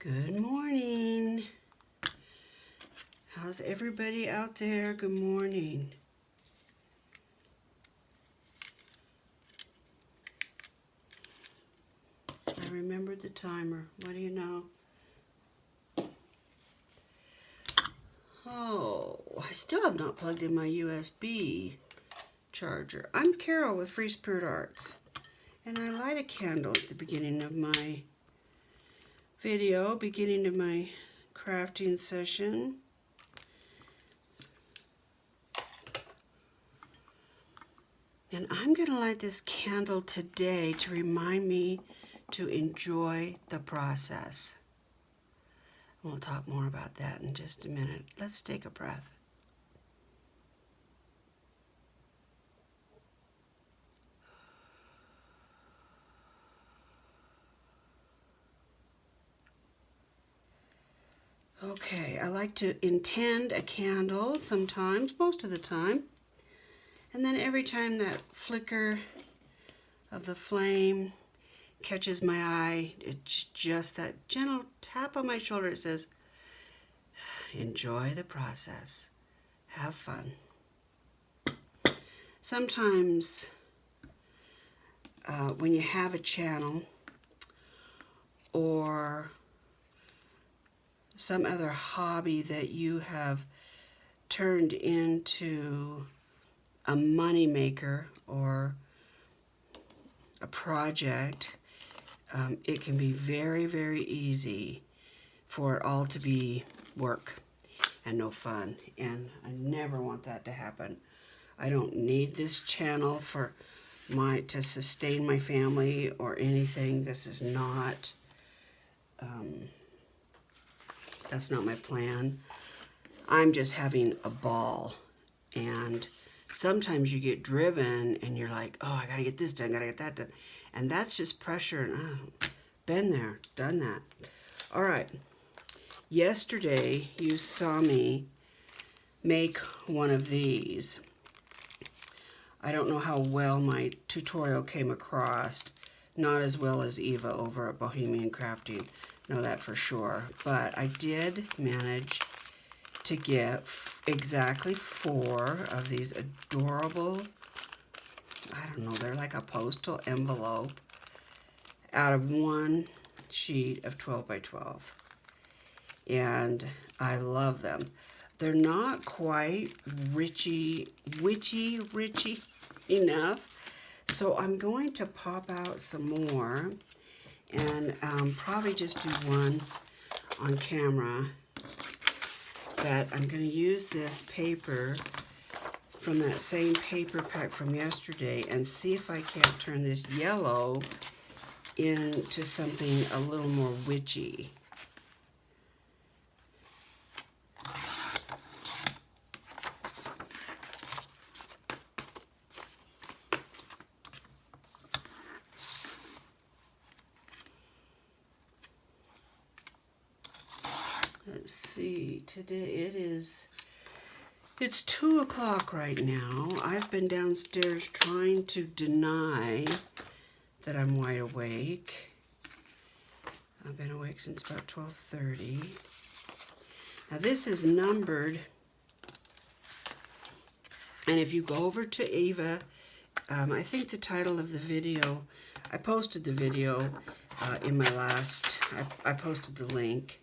Good morning. How's everybody out there? Good morning. I remembered the timer. What do you know? Oh, I still have not plugged in my USB charger. I'm Carol with Free Spirit Arts, and I light a candle at the beginning of my video, beginning of my crafting session. And I'm going to light this candle today to remind me to enjoy the process. We'll talk more about that in just a minute. Let's take a breath. Okay, I like to intend a candle sometimes, most of the time. And then every time that flicker of the flame catches my eye, it's just that gentle tap on my shoulder. It says, enjoy the process. Have fun. Sometimes when you have a channel or some other hobby that you have turned into a money maker or a project, it can be very, very easy for it all to be work and no fun. And I never want that to happen. I don't need this channel to sustain my family or anything. This is not, that's not my plan. I'm just having a ball. And sometimes you get driven and you're like, oh, I gotta get this done, gotta get that done. And that's just pressure, and been there, done that. All right, yesterday you saw me make one of these. I don't know how well my tutorial came across, not as well as Eva over at Bohemian Crafting, know that for sure. But I did manage to get exactly 4 of these adorable, I don't know, they're like a postal envelope out of one sheet of 12 by 12. And I love them. They're not quite witchy enough. So I'm going to pop out some more and probably just do one on camera. But I'm going to use this paper from that same paper pack from yesterday and see if I can't turn this yellow into something a little more witchy. Let's see, today it's 2 o'clock right now. I've been downstairs trying to deny that I'm wide awake. I've been awake since about 12:30. Now this is numbered, and if you go over to Eva, I think the title of the video, I posted the video in my last, I posted the link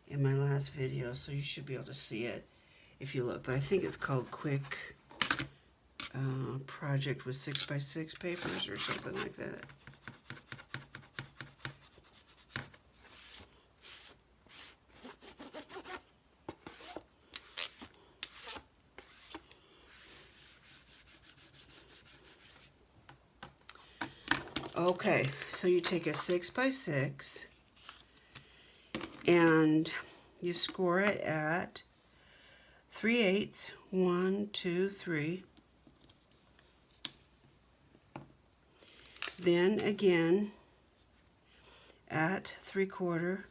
in my last video, so you should be able to see it if you look. But I think it's called Quick Project with 6x6 papers or something like that. Okay, so you take a 6x6 and you score it at 3/8, 1, 2, 3. Then again at 3/4.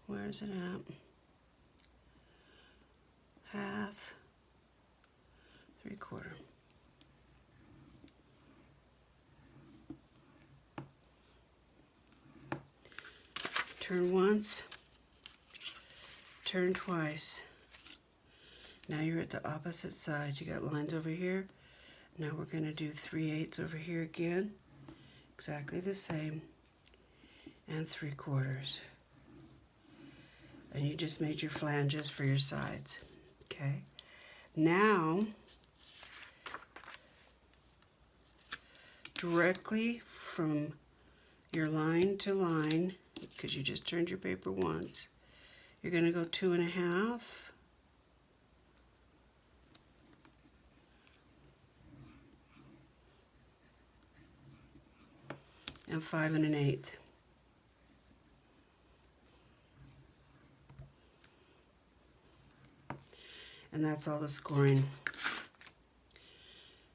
Where is it at? Half, 3/4. Turn once, turn twice. Now you're at the opposite side. You got lines over here. Now we're going to do 3/8 over here again. Exactly the same. And 3/4. And you just made your flanges for your sides. Okay. Now, directly from your line to line, because you just turned your paper once, you're going to go 2.5. And 5 1/8. And that's all the scoring.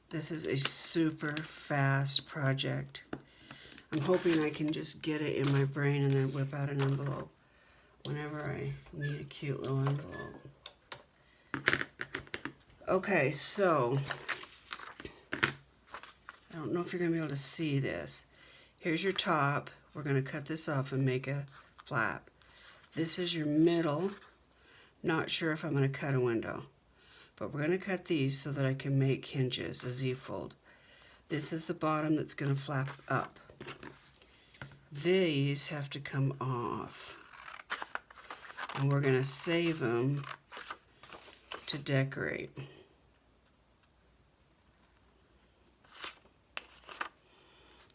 This is a super fast project. I'm hoping I can just get it in my brain and then whip out an envelope whenever I need a cute little envelope. Okay, so I don't know if you're going to be able to see this. Here's your top. We're going to cut this off and make a flap. This is your middle. Not sure if I'm going to cut a window, but we're going to cut these so that I can make hinges, a Z-fold. This is the bottom that's going to flap up. These have to come off, and we're going to save them to decorate.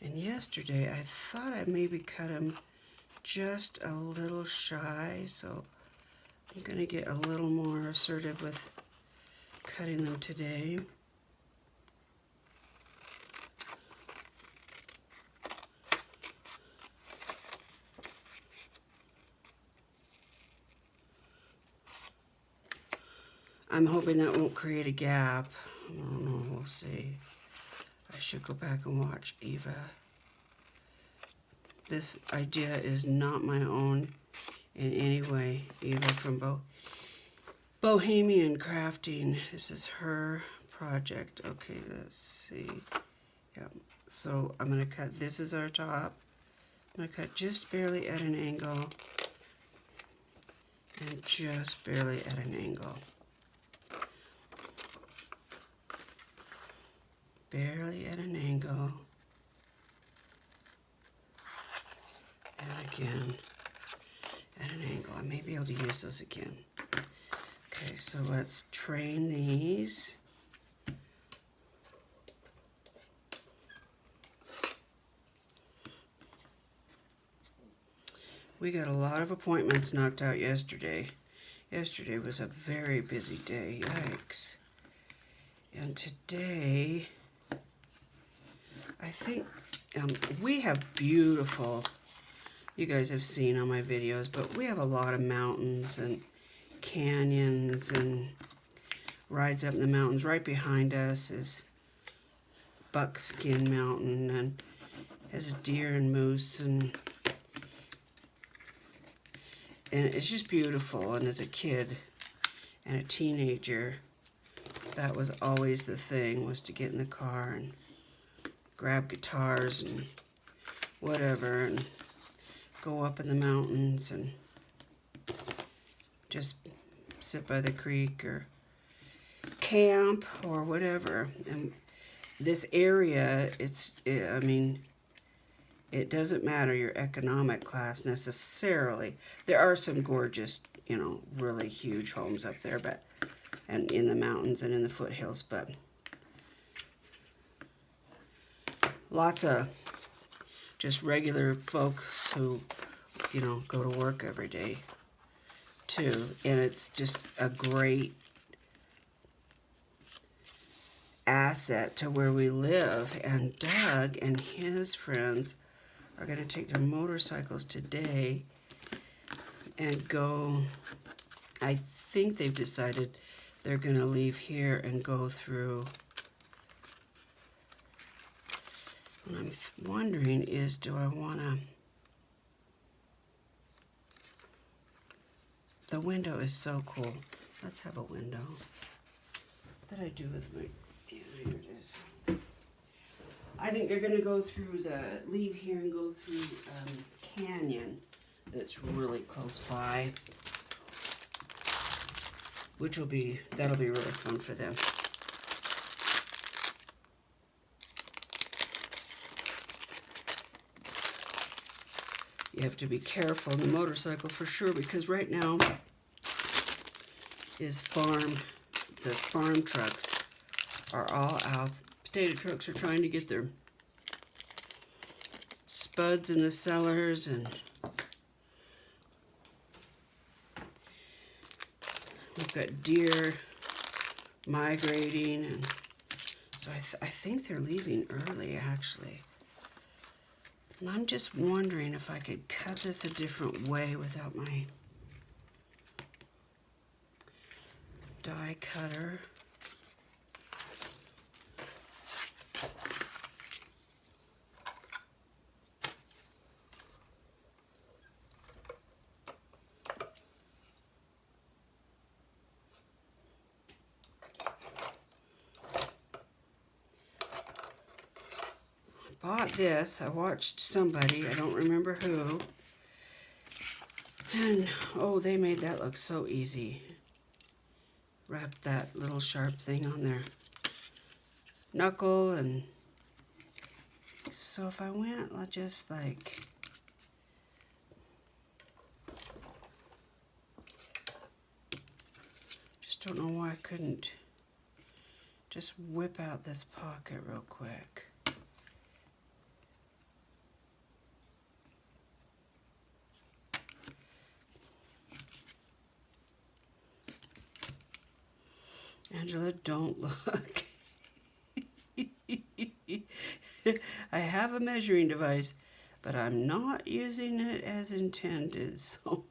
And yesterday I thought I maybe cut them just a little shy, so I'm going to get a little more assertive with cutting them today. I'm hoping that won't create a gap. I don't know, we'll see. I should go back and watch Eva. This idea is not my own in any way. Eva from Bohemian Crafting. This is her project. Okay, let's see. Yep. So I'm going to cut, this is our top. I'm going to cut just barely at an angle and just barely at an angle. Barely at an angle. And again at an angle. I may be able to use those again. Okay, so let's train these. We got a lot of appointments knocked out yesterday. Yesterday was a very busy day, yikes. And today, I think we have beautiful, you guys have seen on my videos, but we have a lot of mountains and canyons and rides up in the mountains. Right behind us is Buckskin Mountain and has deer and moose and it's just beautiful. And as a kid and a teenager, that was always the thing, was to get in the car and grab guitars and whatever and go up in the mountains and just sit by the creek or camp or whatever. And this area, I mean, it doesn't matter your economic class necessarily. There are some gorgeous, you know, really huge homes up there, but and in the mountains and in the foothills, but lots of just regular folks who, you know, go to work every day too. And it's just a great asset to where we live. And Doug and his friends are going to take their motorcycles today and go, I think they've decided they're going to leave here and go through. What I'm wondering is, do I want to, the window is so cool. Let's have a window. What did I do with my, yeah, here it is. I think they're going to go through leave here and go through canyon that's really close by, which will be, that'll be really fun for them. You have to be careful on the motorcycle for sure, because right now the farm trucks are all out. Potato trucks are trying to get their spuds in the cellars, and we've got deer migrating, and so I think they're leaving early actually. And I'm just wondering if I could cut this a different way without my die cutter. Bought this. I watched somebody, I don't remember who, and oh, they made that look so easy. Wrap that little sharp thing on their knuckle, and so if I went just like just don't know why I couldn't just whip out this pocket real quick. Angela, don't look. I have a measuring device, but I'm not using it as intended, so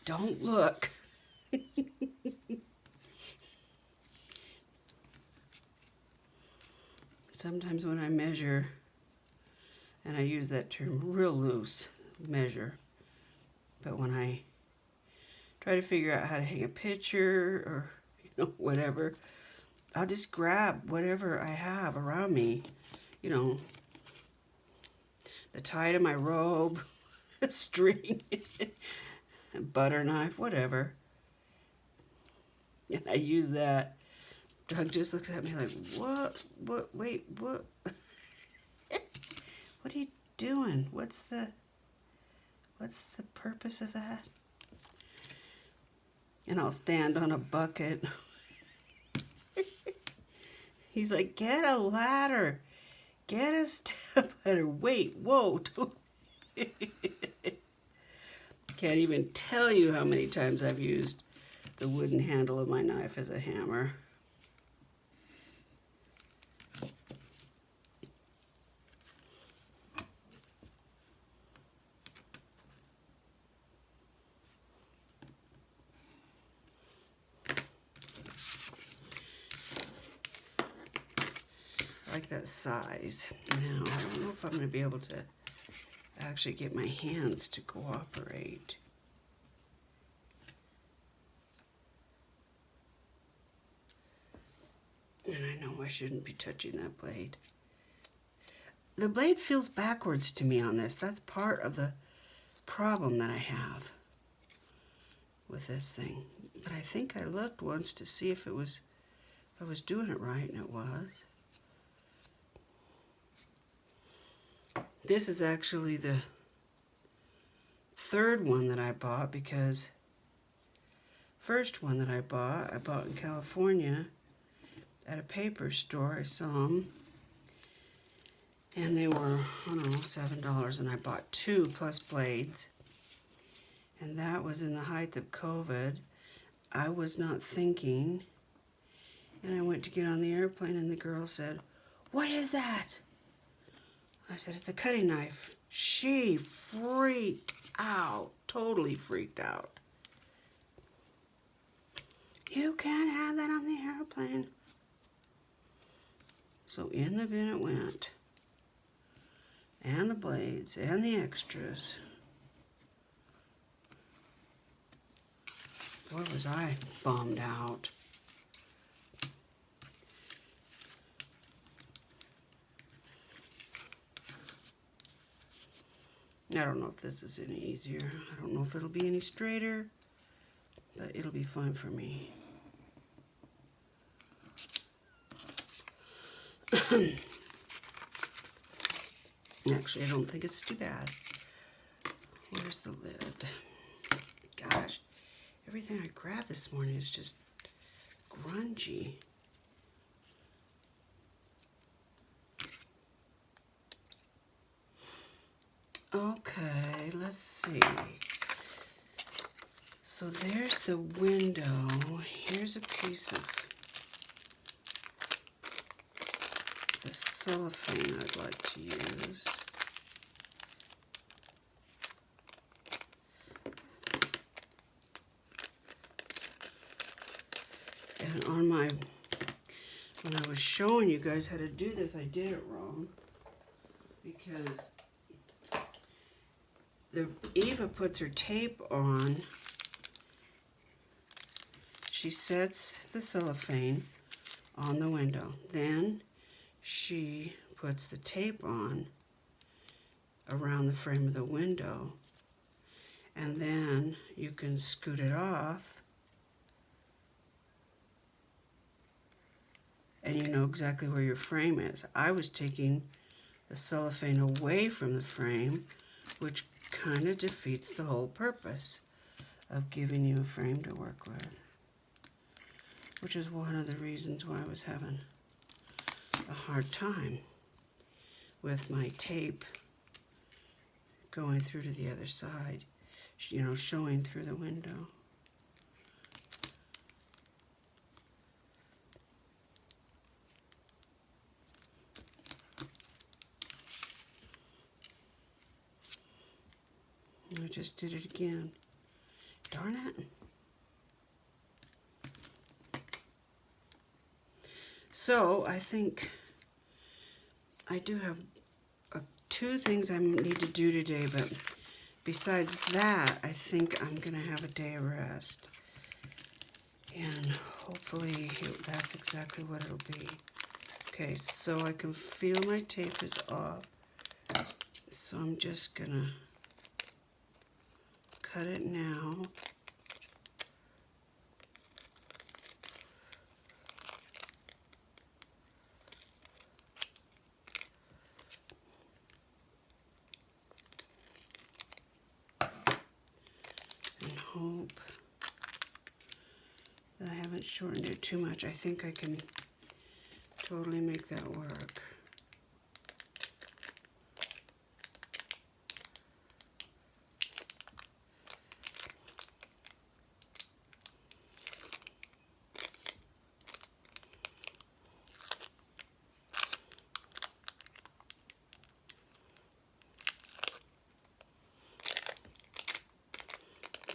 don't look. Sometimes when I measure, and I use that term real loose, measure, but when I try to figure out how to hang a picture or whatever, I'll just grab whatever I have around me, the tie to my robe, a string, a butter knife, whatever. And I use that. Doug just looks at me like, what, wait, what? What are you doing? What's the purpose of that? And I'll stand on a bucket. He's like, get a ladder. Get a step ladder. Wait, whoa. Can't even tell you how many times I've used the wooden handle of my knife as a hammer. I like that size. Now, I don't know if I'm going to be able to actually get my hands to cooperate. And I know I shouldn't be touching that blade. The blade feels backwards to me on this. That's part of the problem that I have with this thing. But I think I looked once to see if I was doing it right, and it was. This is actually the third one that I bought, because first one that I bought in California at a paper store. I saw them, and they were, I don't know, $7, and I bought 2 plus blades, and that was in the height of COVID. I was not thinking, and I went to get on the airplane, and the girl said, "What is that?" I said, "It's a cutting knife." She freaked out, totally freaked out. "You can't have that on the airplane." So in the bin it went. And the blades, and the extras. Boy, was I bummed out. I don't know if this is any easier. I don't know if it'll be any straighter, but it'll be fine for me. Actually, I don't think it's too bad. Where's the lid? Gosh, everything I grabbed this morning is just grungy. Okay, let's see. So there's the window. Here's a piece of the cellophane I'd like to use. And on my, when I was showing you guys how to do this, I did it wrong. Because Eva puts her tape on. She sets the cellophane on the window. Then she puts the tape on around the frame of the window. And then you can scoot it off. And you know exactly where your frame is. I was taking the cellophane away from the frame, which kind of defeats the whole purpose of giving you a frame to work with. Which is one of the reasons why I was having a hard time with my tape going through to the other side, you know, showing through the window. I just did it again. Darn it. So I think I do have two things I need to do today, but besides that, I think I'm going to have a day of rest. And hopefully that's exactly what it'll be. Okay, so I can feel my tape is off. So I'm just going to cut it now. And hope that I haven't shortened it too much. I think I can totally make that work.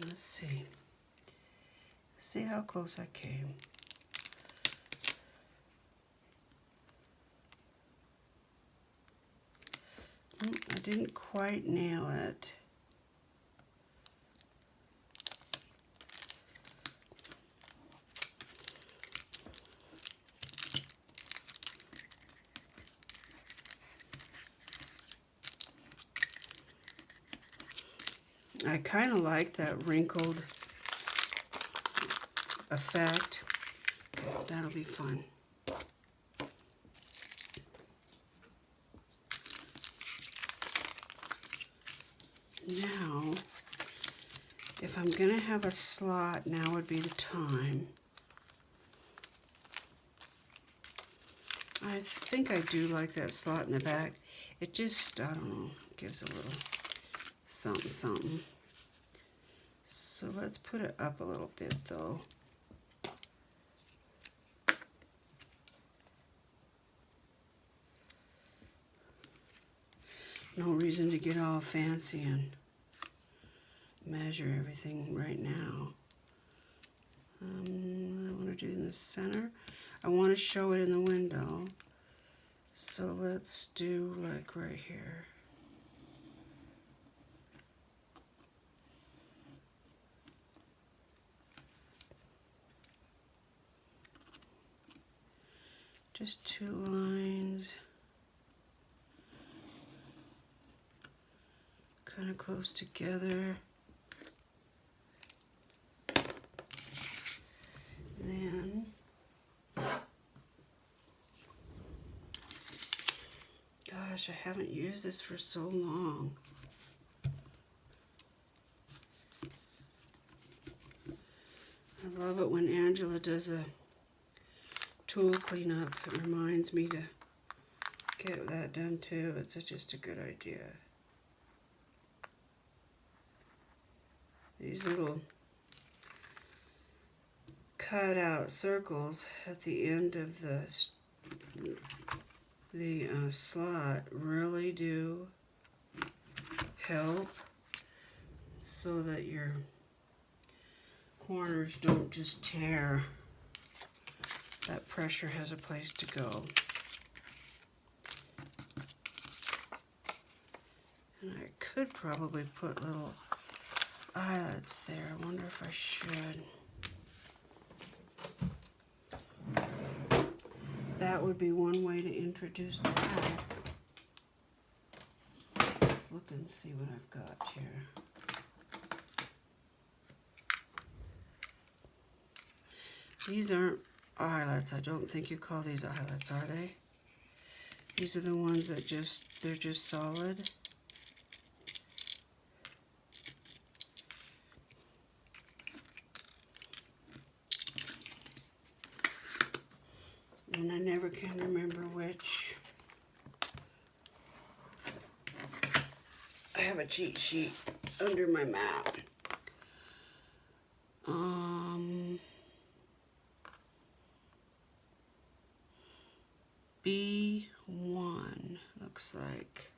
Let's see. Let's see how close I came. I didn't quite nail it. I kind of like that wrinkled effect. That'll be fun. Now, if I'm going to have a slot, now would be the time. I think I do like that slot in the back. It just, I don't know, gives a little something, something. So let's put it up a little bit, though. No reason to get all fancy and measure everything right now. I want to do in the center. I want to show it in the window. So let's do like right here. Just 2 lines. kind of close together. Then gosh, I haven't used this for so long. I love it when Angela does a tool cleanup. It reminds me to get that done too. It's just a good idea. These little cut out circles at the end of the slot really do help so that your corners don't just tear. That pressure has a place to go. And I could probably put little eyelets there. I wonder if I should. That would be one way to introduce that. Let's look and see what I've got here. These aren't eyelets. I don't think you call these eyelets, are they? These are the ones that they're just solid. And I never can remember which. I have a cheat sheet under my map. B1 looks like.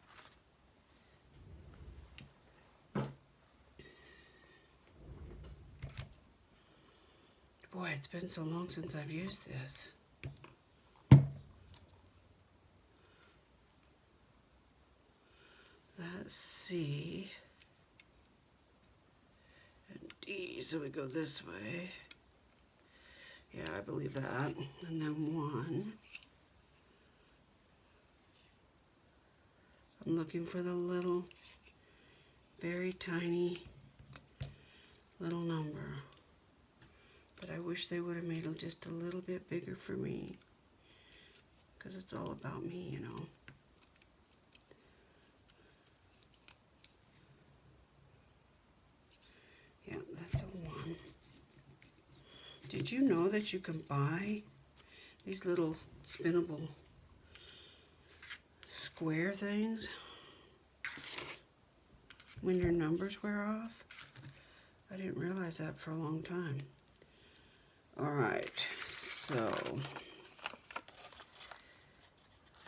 Boy, it's been so long since I've used this. Let's see. And D, so we go this way. Yeah, I believe that. And then 1. I'm looking for the little, very tiny little number. But I wish they would have made it just a little bit bigger for me. Because it's all about me, you know. Yeah, that's a 1. Did you know that you can buy these little spinnable square things when your numbers wear off? I didn't realize that for a long time. All right, so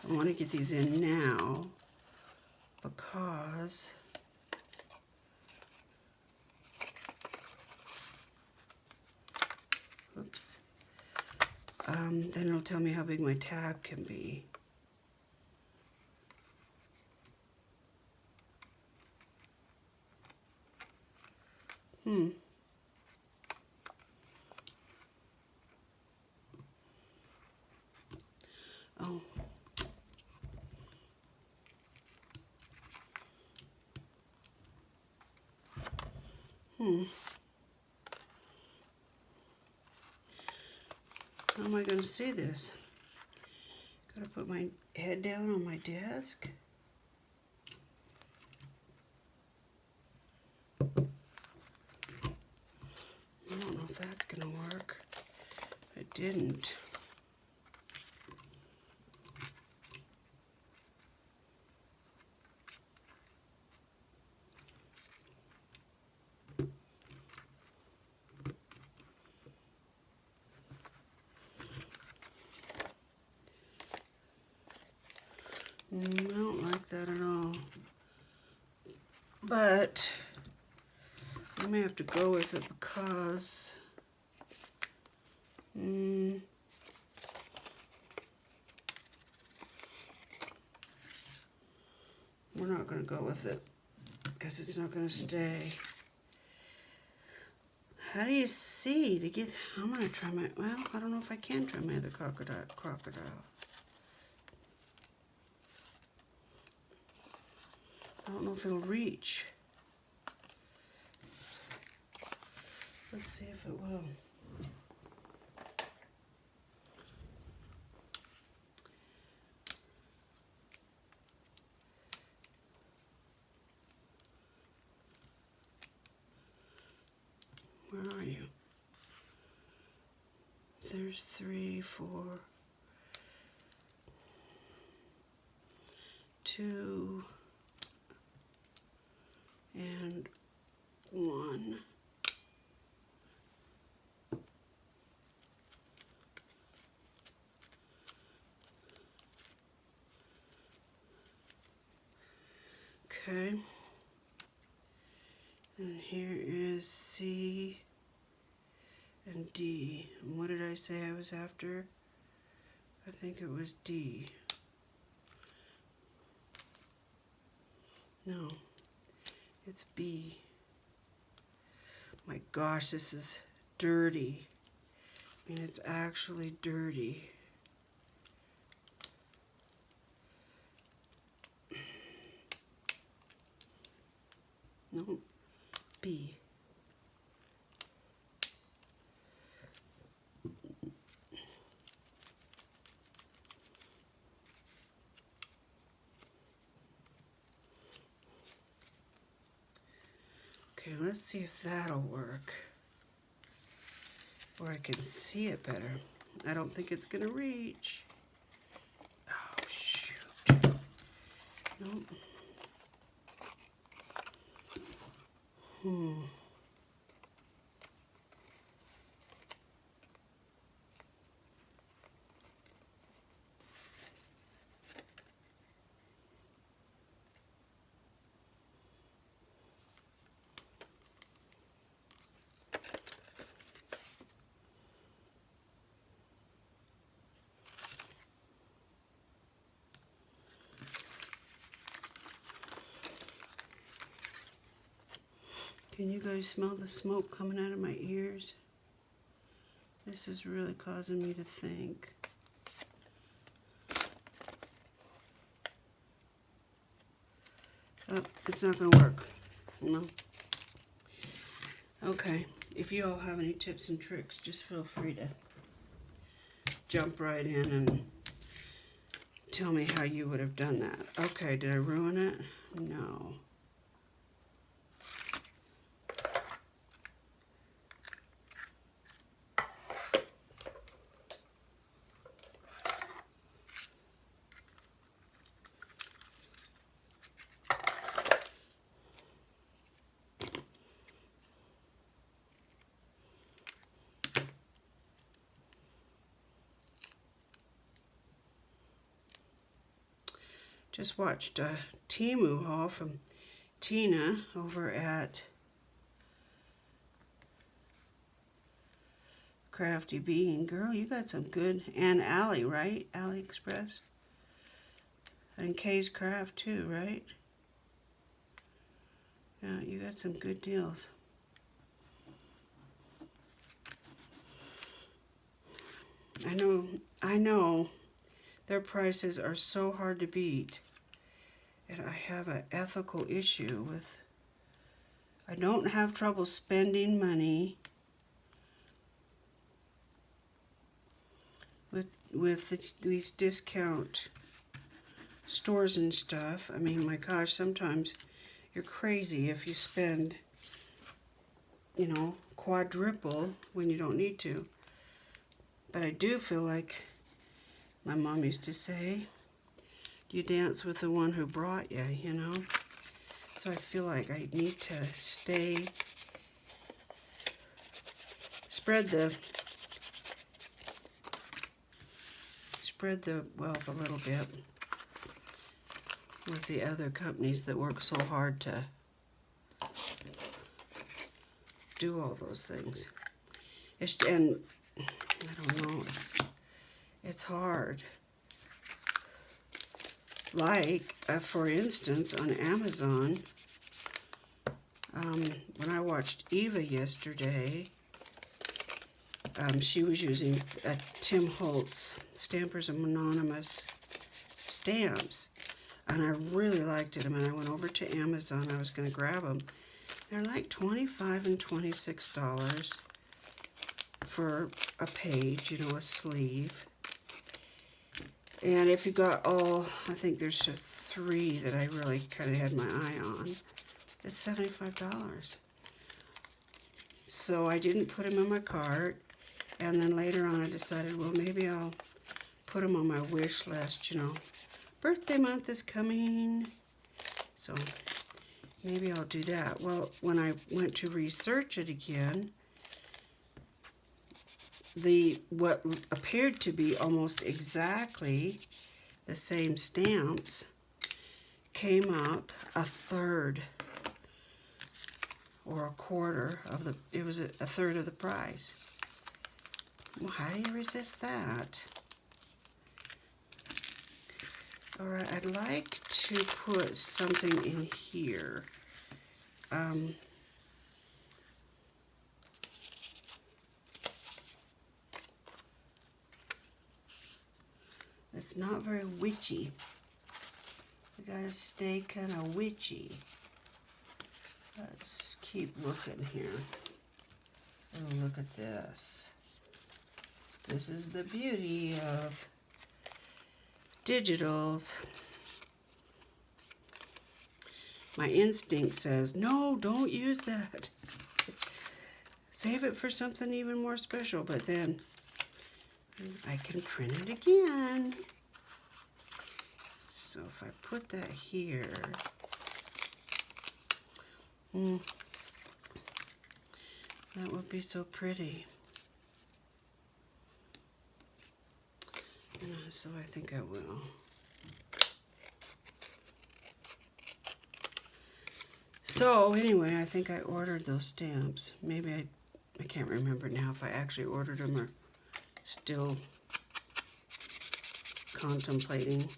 I want to get these in now because oops, then it'll tell me how big my tab can be. Oh. How am I going to see this? Gotta put my head down on my desk. I don't know if that's going to work. It didn't. I don't like that at all. But I may have to go with it because we're not going to go with it because it's not going to stay. How do you see to get? I'm going to try my. Well, I don't know if I can try my other crocodile. I don't know if it'll reach. Let's see if it will. Where are you? There's 3, 4, 2, and 1. Okay. And here is C and D. And what did I say I was after? I think it was D. No, it's B. My gosh, this is dirty. I mean, it's actually dirty. No, B. Okay, let's see if that'll work. Or I can see it better. I don't think it's gonna reach. Oh, shoot. Nope. Can you guys smell the smoke coming out of my ears? This is really causing me to think. Oh, it's not gonna work. No. Okay, if you all have any tips and tricks, just feel free to jump right in and tell me how you would have done that. Okay, did I ruin it? No. Just watched a Temu haul from Tina over at Crafty Bean. Girl, you got some good. And Allie, right? AliExpress. And Kay's Craft too, right? Yeah, you got some good deals. I know their prices are so hard to beat. And I have an ethical issue with, I don't have trouble spending money with these discount stores and stuff. I mean, my gosh, sometimes you're crazy if you spend, you know, quadruple when you don't need to. But I do feel like my mom used to say, you dance with the one who brought you, you know? So I feel like I need to spread the wealth a little bit with the other companies that work so hard to do all those things. And I don't know, it's hard. Like, for instance, on Amazon, when I watched Eva yesterday, she was using Tim Holtz Stampers Anonymous stamps, and I really liked it. And I went over to Amazon. I was going to grab them. They're like $25 and $26. for a page, you know, a sleeve. And if you got all, I think there's just 3 that I really kind of had my eye on. It's $75. So I didn't put them in my cart. And then later on I decided, well, maybe I'll put them on my wish list, you know. Birthday month is coming. So maybe I'll do that. Well, when I went to research it again, what appeared to be almost exactly the same stamps came up a third or a quarter of the, it was a third of the price. Well, how do you resist that? All right, I'd like to put something in here. It's not very witchy. We gotta stay kind of witchy. Let's keep looking here. Oh, look at this. This is the beauty of digitals. My instinct says, no, don't use that. Save it for something even more special, but then I can print it again. So if I put that here, that would be so pretty. So I think I will. So anyway, I think I ordered those stamps. Maybe I can't remember now if I actually ordered them or still contemplating.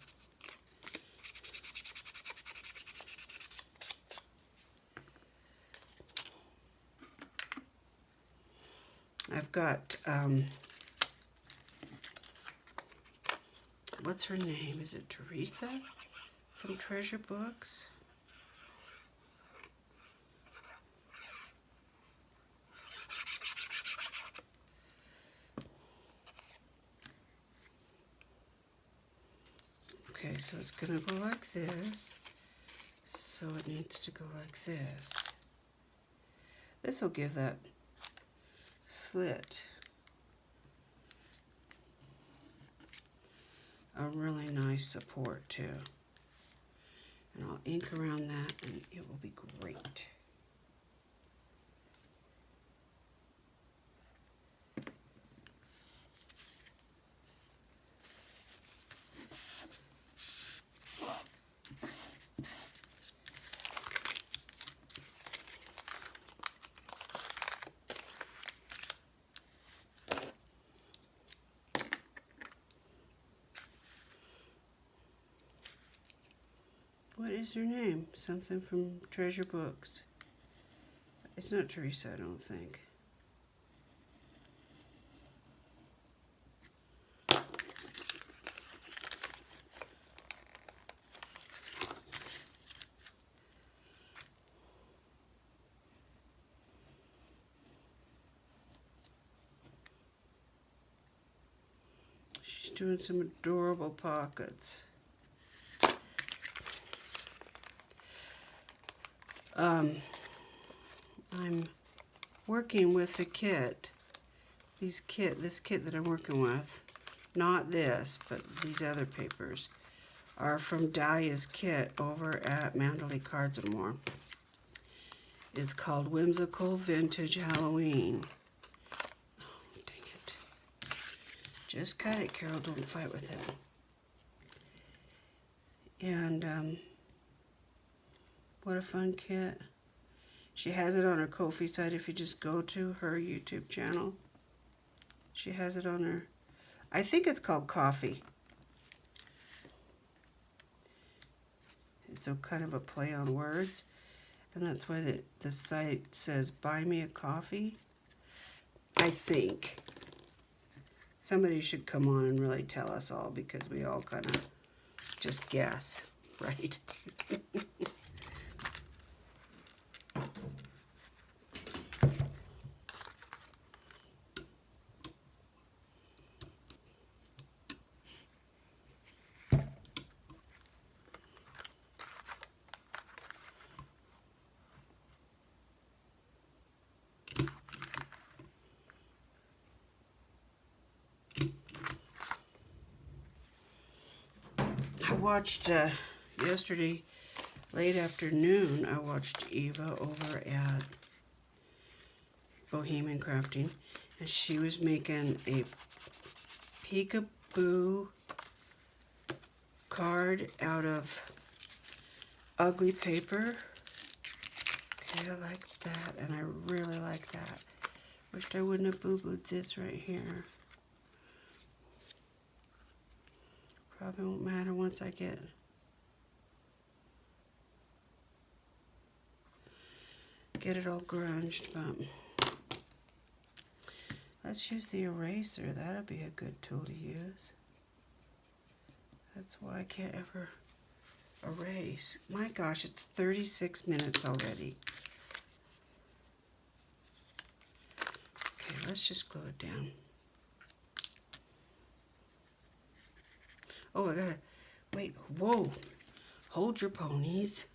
I've got, what's her name? Is it Teresa from Treasure Books? Okay, so it's gonna go like this. So it needs to go like this. This will give that slit a really nice support too. And I'll ink around that and it will be great. What is her name? Something from Treasure Books. It's not Teresa, I don't think. She's doing some adorable pockets. I'm working with the kit. This kit that I'm working with, not this, but these other papers, are from Dalia's kit over at Manderley Cards and More. It's called Whimsical Vintage Halloween. Oh, dang it. Just cut it, Carol, don't fight with it. And, what a fun kit. She has it on her Ko-fi site if you just go to her YouTube channel. She has it on her, I think it's called Coffee. It's a kind of a play on words. And that's why the site says, buy me a coffee. I think. Somebody should come on and really tell us all because we all kind of just guess, right? watched yesterday, late afternoon, I watched Eva over at Bohemian Crafting, and she was making a peekaboo card out of ugly paper. Okay, I like that, and I really like that. Wished I wouldn't have boo-booed this right here. Probably won't matter once I get it all grunged, but let's use the eraser. That'll be a good tool to use. That's why I can't ever erase. My gosh, it's 36 minutes already. Okay, let's just glue it down. Oh, I gotta, wait, whoa. Hold your ponies.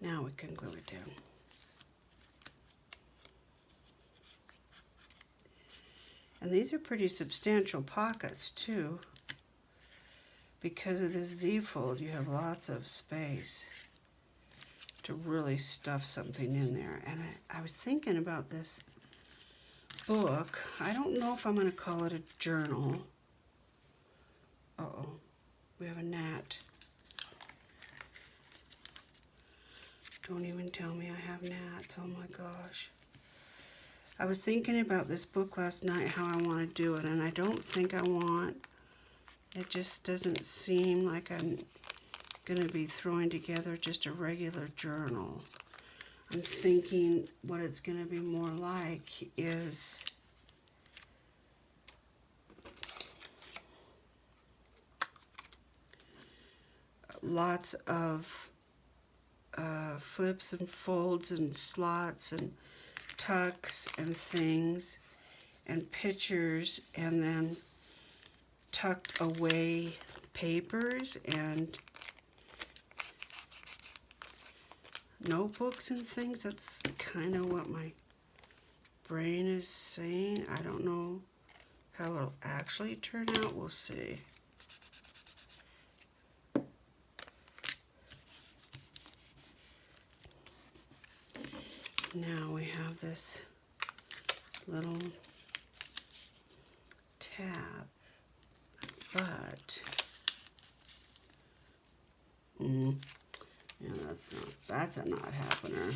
Now we can glue it down. And these are pretty substantial pockets too. Because of this Z-fold, you have lots of space to really stuff something in there. And I was thinking about this book. I don't know if I'm going to call it a journal. Uh-oh, we have a gnat. Don't even tell me I have gnats. Oh my gosh. I was thinking about this book last night, how I want to do it, and I don't think I want. It just doesn't seem like I'm going to be throwing together just a regular journal. I'm thinking what it's going to be more like is lots of flips and folds and slots and tucks and things and pictures, and then tucked away papers and notebooks and things. That's kind of what my brain is saying. I don't know how it'll actually turn out. We'll see. Now we have this little tab, but yeah, that's a not happener.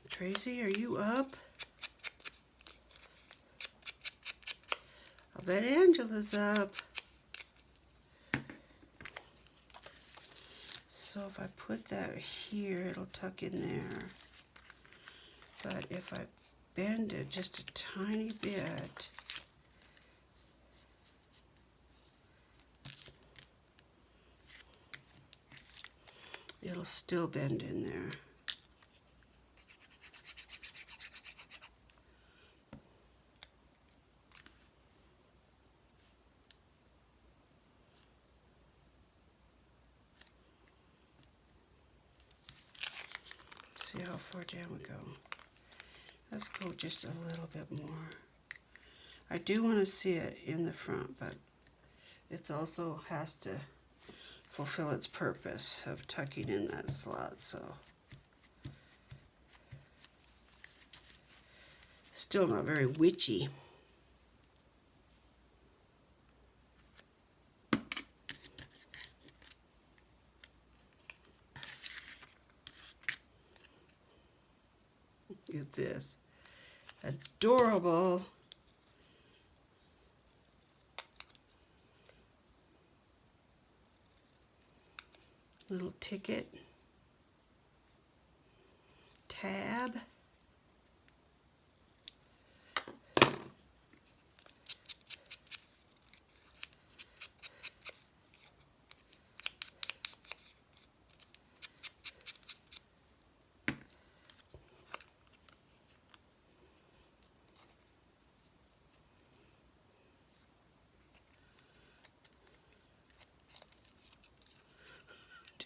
Tracy, are you up? I'll bet Angela's up. So if I put that here, it'll tuck in there. But if I bend it just a tiny bit, it'll still bend in there. See how far down we go. Let's go just a little bit more. I do want to see it in the front, but it also has to fulfill its purpose of tucking in that slot. So Still not very witchy. Look at this. Adorable. Little ticket. Tab.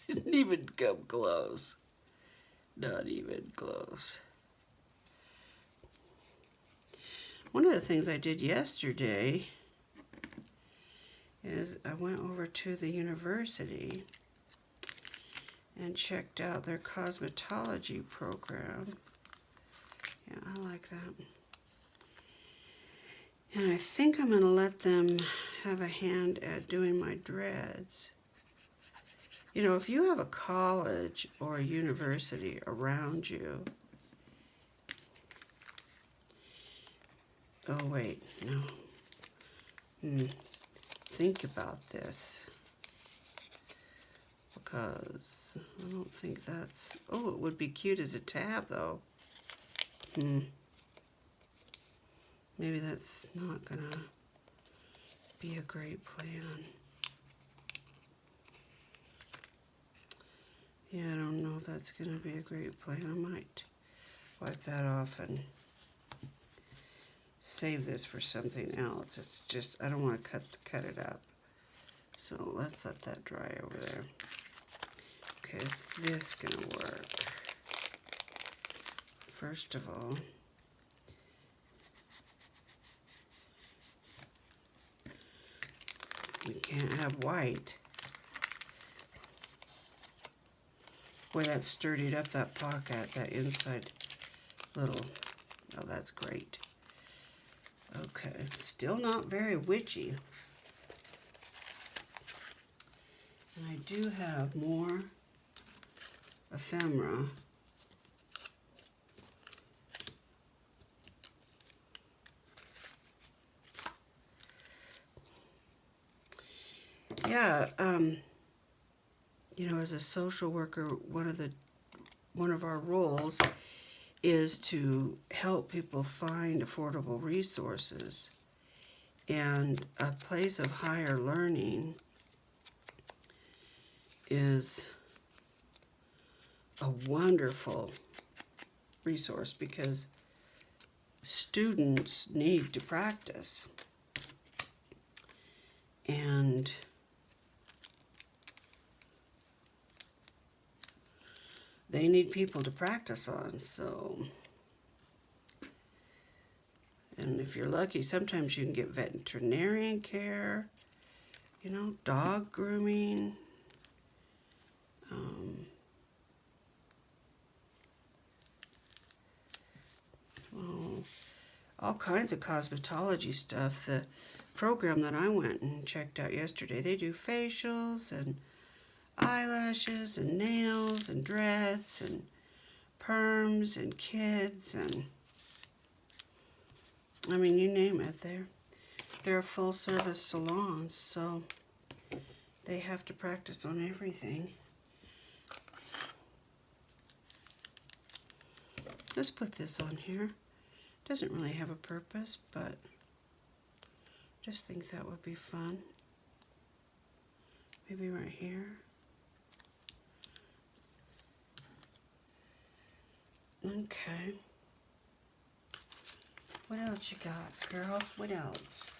Didn't even come close. Not even close. One of the things I did yesterday is I went over to the university and checked out their cosmetology program. Yeah, I like that. And I think I'm going to let them have a hand at doing my dreads. You know, if you have a college or a university around you, oh wait, no. Think about this, because I don't think that's, oh, it would be cute as a tab though. Maybe that's not gonna be a great plan. Yeah, I don't know if that's gonna be a great plan. I might wipe that off and save this for something else. It's just, I don't want to cut it up. So let's let that dry over there. Okay, is this gonna work? First of all, we can't have white. Boy, that sturdied up that pocket, that inside little, oh, that's great. Okay, still not very witchy. And I do have more ephemera. Yeah, you know, as a social worker, one of our roles is to help people find affordable resources. And a place of higher learning is a wonderful resource because students need to practice. And they need people to practice on, so. And if you're lucky, sometimes you can get veterinarian care, you know, dog grooming, well, all kinds of cosmetology stuff. The program that I went and checked out yesterday, they do facials and eyelashes and nails and dreads and perms and kids and, I mean, you name it. They're a full service salon, so they have to practice on everything. Let's put this on here. Doesn't really have a purpose, but just think that would be fun. Maybe right here. Okay. What else you got, girl? What else?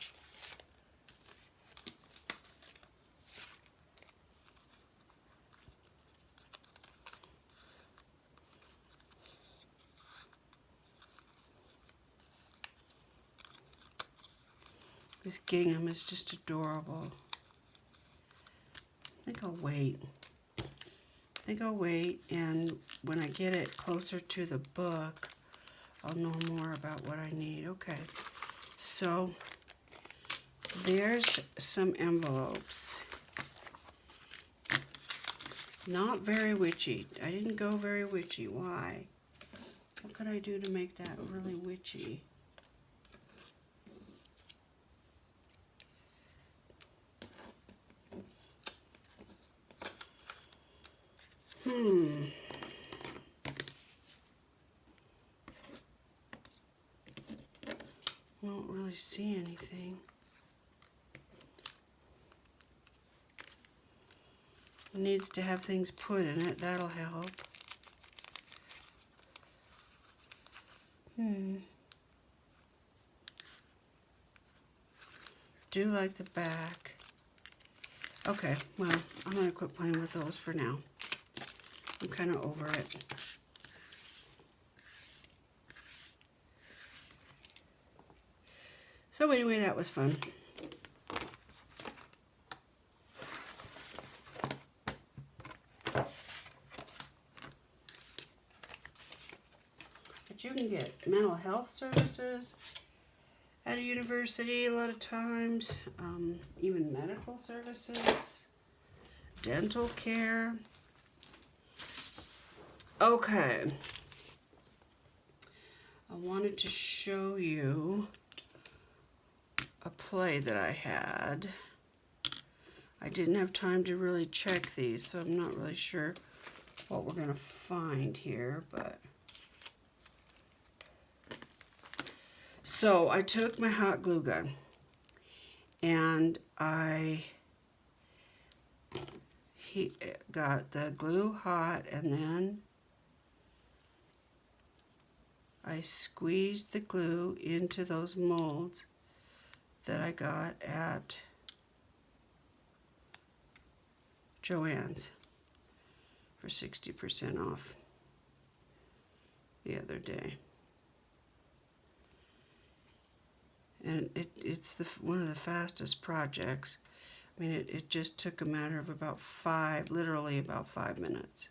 This gingham is just adorable. I think I'll wait. And when I get it closer to the book, I'll know more about what I need. Okay, so there's some envelopes. Not very witchy. I didn't go very witchy. Why? What could I do to make that really witchy? I don't really see anything. It needs to have things put in it. That'll help. Do like the back. Okay, well, I'm going to quit playing with those for now. I'm kind of over it. So anyway, that was fun. But you can get mental health services at a university a lot of times, even medical services, dental care. Okay, I wanted to show you a play that I had. I didn't have time to really check these, so I'm not really sure what we're going to find here, but so I took my hot glue gun and I got the glue hot, and then I squeezed the glue into those molds that I got at Joann's for 60% off the other day. And it's one of the fastest projects. I mean, it just took a matter of literally about 5 minutes.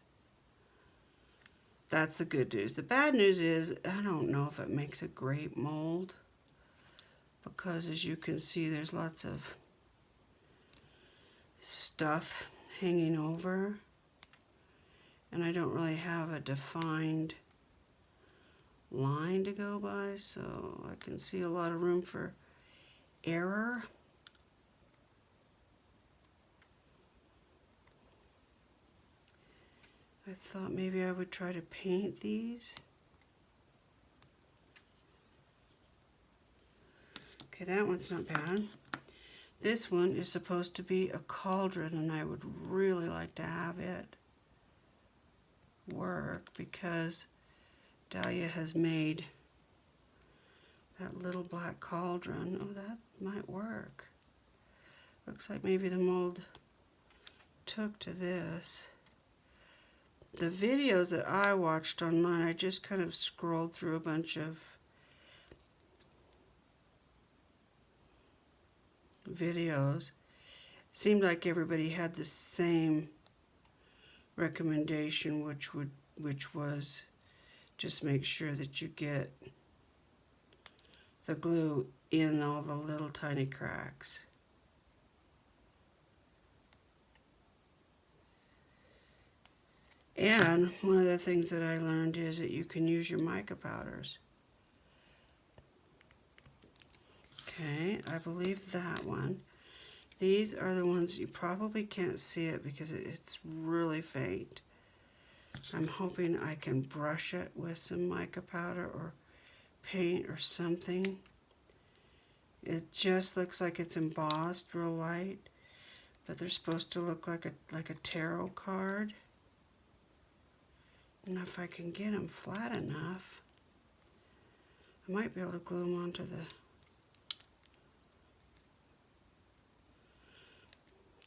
That's the good news. The bad news is, I don't know if it makes a great mold, because as you can see, there's lots of stuff hanging over, and I don't really have a defined line to go by, so I can see a lot of room for error. I thought maybe I would try to paint these. Okay, that one's not bad. This one is supposed to be a cauldron, and I would really like to have it work because Dahlia has made that little black cauldron. Oh, that might work. Looks like maybe the mold took to this. The videos that I watched online, I just kind of scrolled through a bunch of videos. It seemed like everybody had the same recommendation, which was just make sure that you get the glue in all the little tiny cracks. And one of the things that I learned is that you can use your mica powders. Okay, I believe that one. These are the ones you probably can't see it because it's really faint. I'm hoping I can brush it with some mica powder or paint or something. It just looks like it's embossed real light, but they're supposed to look like a tarot card. And if I can get them flat enough, I might be able to glue them onto the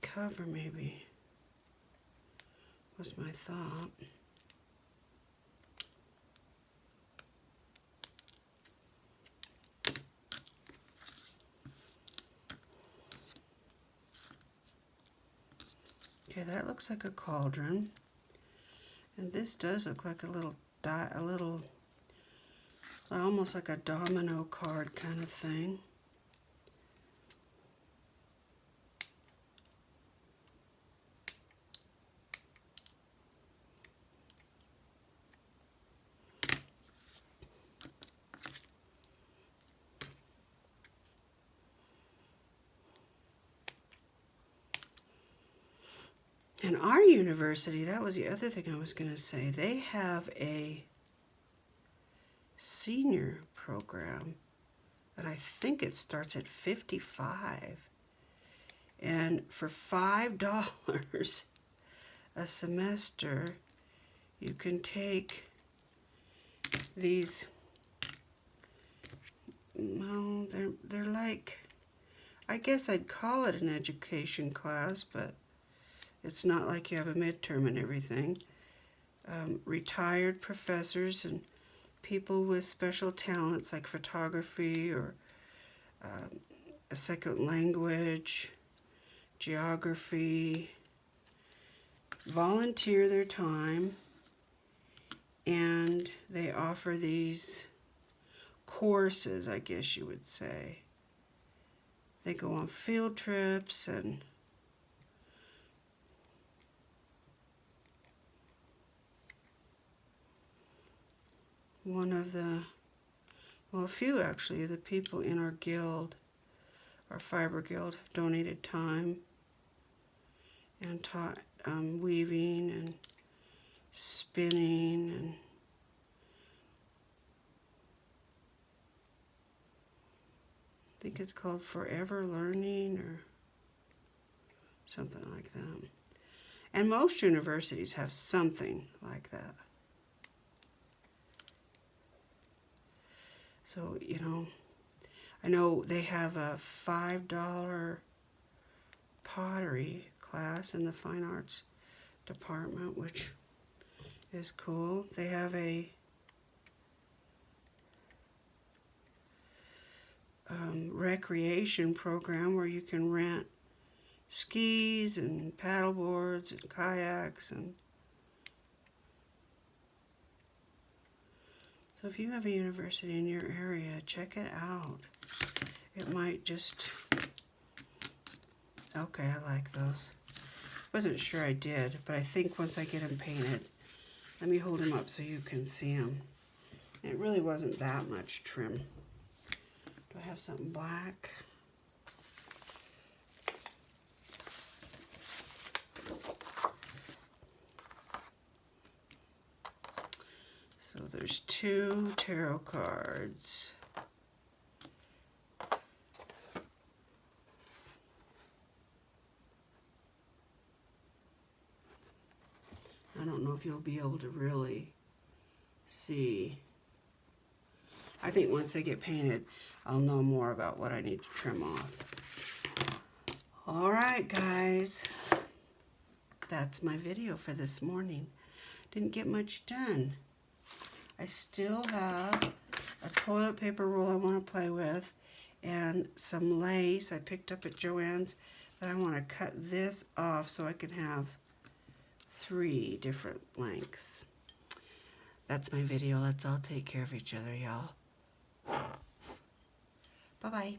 cover, maybe, was my thought. Okay, that looks like a cauldron. And this does look like a little almost like a domino card kind of thing. And our university, that was the other thing I was going to say, they have a senior program that I think it starts at 55. And for $5 a semester, you can take these, well, they're like, I guess I'd call it an education class, but it's not like you have a midterm and everything. Retired professors and people with special talents like photography or a second language, geography, volunteer their time, and they offer these courses, I guess you would say. They go on field trips and one of the, well, a few actually, the people in our guild, our fiber guild, have donated time and taught weaving and spinning and I think it's called Forever Learning or something like that. And most universities have something like that. So, you know, I know they have a $5 pottery class in the fine arts department, which is cool. They have a recreation program where you can rent skis and paddle boards and kayaks, and so if you have a university in your area, check it out. It might just, okay, I like those. Wasn't sure I did, but I think once I get them painted, let me hold them up so you can see them. It really wasn't that much trim. Do I have something black? So there's 2 tarot cards. I don't know if you'll be able to really see. I think once they get painted, I'll know more about what I need to trim off. All right, guys. That's my video for this morning. Didn't get much done. I still have a toilet paper roll I want to play with and some lace I picked up at Joann's that I want to cut this off so I can have 3 different lengths. That's my video. Let's all take care of each other, y'all. Bye-bye.